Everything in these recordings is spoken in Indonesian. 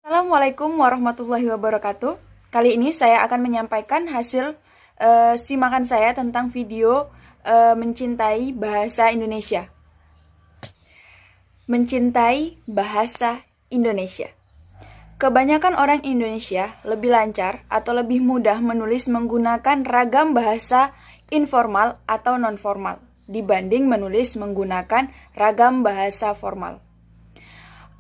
Assalamualaikum warahmatullahi wabarakatuh. Kali ini saya akan menyampaikan hasil simakan saya tentang video mencintai bahasa Indonesia. Mencintai bahasa Indonesia. Kebanyakan orang Indonesia lebih lancar atau lebih mudah menulis menggunakan ragam bahasa informal atau non-formal dibanding menulis menggunakan ragam bahasa formal.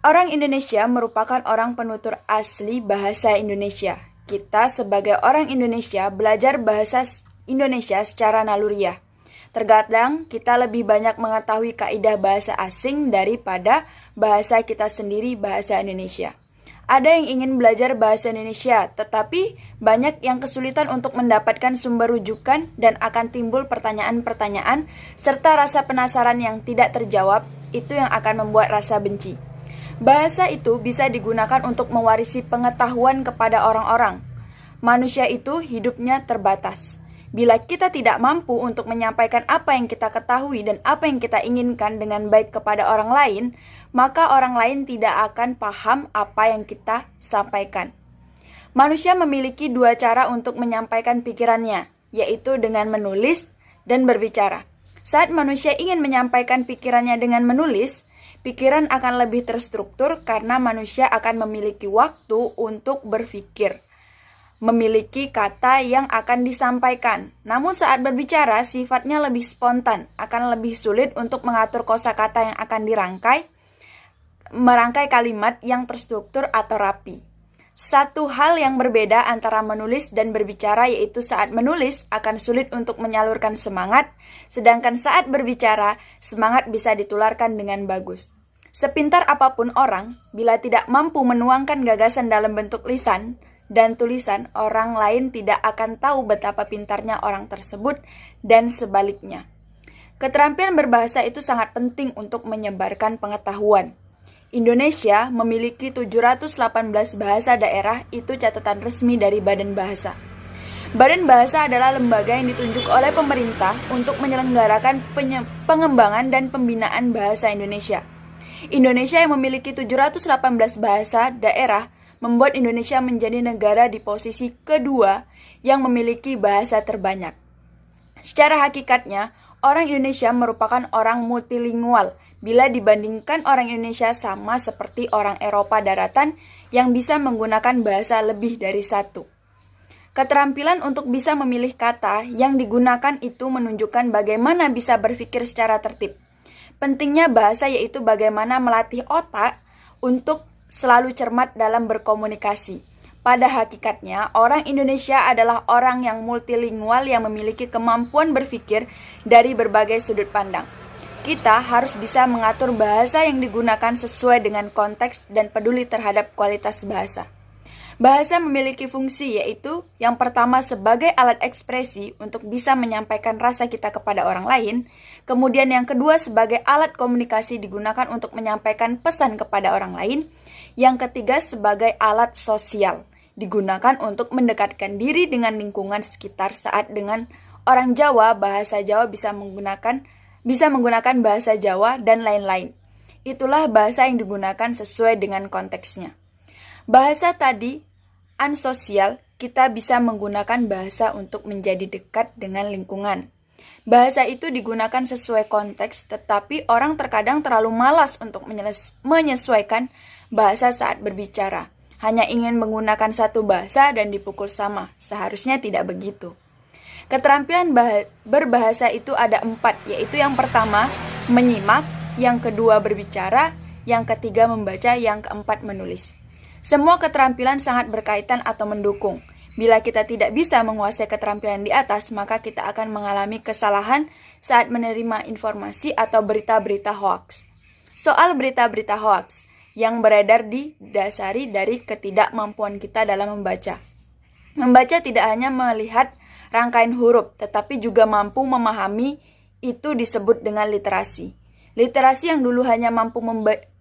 Orang Indonesia merupakan orang penutur asli bahasa Indonesia. Kita sebagai orang Indonesia belajar bahasa Indonesia secara naluriah. Terkadang kita lebih banyak mengetahui kaidah bahasa asing daripada bahasa kita sendiri, bahasa Indonesia. Ada yang ingin belajar bahasa Indonesia, tetapi banyak yang kesulitan untuk mendapatkan sumber rujukan dan akan timbul pertanyaan-pertanyaan serta rasa penasaran yang tidak terjawab, itu yang akan membuat rasa benci. Bahasa itu bisa digunakan untuk mewarisi pengetahuan kepada orang-orang. Manusia itu hidupnya terbatas. Bila kita tidak mampu untuk menyampaikan apa yang kita ketahui dan apa yang kita inginkan dengan baik kepada orang lain, maka orang lain tidak akan paham apa yang kita sampaikan. Manusia memiliki dua cara untuk menyampaikan pikirannya, yaitu dengan menulis dan berbicara. Saat manusia ingin menyampaikan pikirannya dengan menulis, pikiran akan lebih terstruktur karena manusia akan memiliki waktu untuk berpikir, memiliki kata yang akan disampaikan. Namun saat berbicara, sifatnya lebih spontan, akan lebih sulit untuk mengatur kosakata yang akan merangkai kalimat yang terstruktur atau rapi. Satu hal yang berbeda antara menulis dan berbicara yaitu saat menulis akan sulit untuk menyalurkan semangat, sedangkan saat berbicara, semangat bisa ditularkan dengan bagus. Sepintar apapun orang, bila tidak mampu menuangkan gagasan dalam bentuk lisan dan tulisan, orang lain tidak akan tahu betapa pintarnya orang tersebut dan sebaliknya. Keterampilan berbahasa itu sangat penting untuk menyebarkan pengetahuan. Indonesia memiliki 718 bahasa daerah, itu catatan resmi dari Badan Bahasa. Badan Bahasa adalah lembaga yang ditunjuk oleh pemerintah untuk menyelenggarakan pengembangan dan pembinaan bahasa Indonesia. Indonesia yang memiliki 718 bahasa daerah membuat Indonesia menjadi negara di posisi kedua yang memiliki bahasa terbanyak. Secara hakikatnya, orang Indonesia merupakan orang multilingual bila dibandingkan orang Indonesia sama seperti orang Eropa daratan yang bisa menggunakan bahasa lebih dari satu. Keterampilan untuk bisa memilih kata yang digunakan itu menunjukkan bagaimana bisa berpikir secara tertib. Pentingnya bahasa yaitu bagaimana melatih otak untuk selalu cermat dalam berkomunikasi. Pada hakikatnya, orang Indonesia adalah orang yang multilingual yang memiliki kemampuan berpikir dari berbagai sudut pandang. Kita harus bisa mengatur bahasa yang digunakan sesuai dengan konteks dan peduli terhadap kualitas bahasa. Bahasa memiliki fungsi yaitu yang pertama sebagai alat ekspresi untuk bisa menyampaikan rasa kita kepada orang lain, kemudian yang kedua sebagai alat komunikasi digunakan untuk menyampaikan pesan kepada orang lain, yang ketiga sebagai alat sosial digunakan untuk mendekatkan diri dengan lingkungan sekitar. Saat dengan orang Jawa, bahasa Jawa bisa menggunakan bahasa Jawa dan lain-lain. Itulah bahasa yang digunakan sesuai dengan konteksnya. Bahasa tadi, ansosial, kita bisa menggunakan bahasa untuk menjadi dekat dengan lingkungan. Bahasa itu digunakan sesuai konteks, tetapi orang terkadang terlalu malas untuk menyesuaikan bahasa saat berbicara. Hanya ingin menggunakan satu bahasa dan dipukul sama. Seharusnya tidak begitu. Keterampilan berbahasa itu ada 4, yaitu yang pertama, menyimak, yang kedua berbicara, yang ketiga membaca, yang keempat menulis. Semua keterampilan sangat berkaitan atau mendukung. Bila kita tidak bisa menguasai keterampilan di atas, maka kita akan mengalami kesalahan saat menerima informasi atau berita-berita hoaks. Soal berita-berita hoaks yang beredar didasari dari ketidakmampuan kita dalam membaca. Membaca tidak hanya melihat rangkaian huruf, tetapi juga mampu memahami, itu disebut dengan literasi. Literasi yang dulu hanya mampu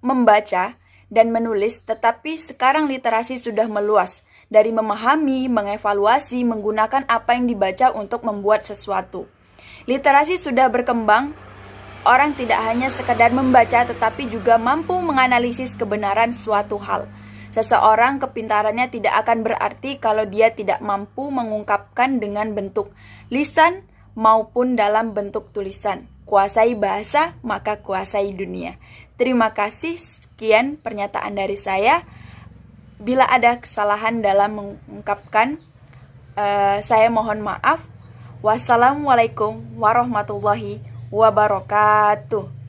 membaca dan menulis, tetapi sekarang literasi sudah meluas dari memahami, mengevaluasi, menggunakan apa yang dibaca untuk membuat sesuatu. Literasi sudah berkembang, orang tidak hanya sekedar membaca tetapi juga mampu menganalisis kebenaran suatu hal. Seseorang kepintarannya tidak akan berarti kalau dia tidak mampu mengungkapkan dengan bentuk lisan maupun dalam bentuk tulisan. Kuasai bahasa, maka kuasai dunia. Terima kasih, sekian pernyataan dari saya. Bila ada kesalahan dalam mengungkapkan, saya mohon maaf. Wassalamualaikum warahmatullahi wabarakatuh.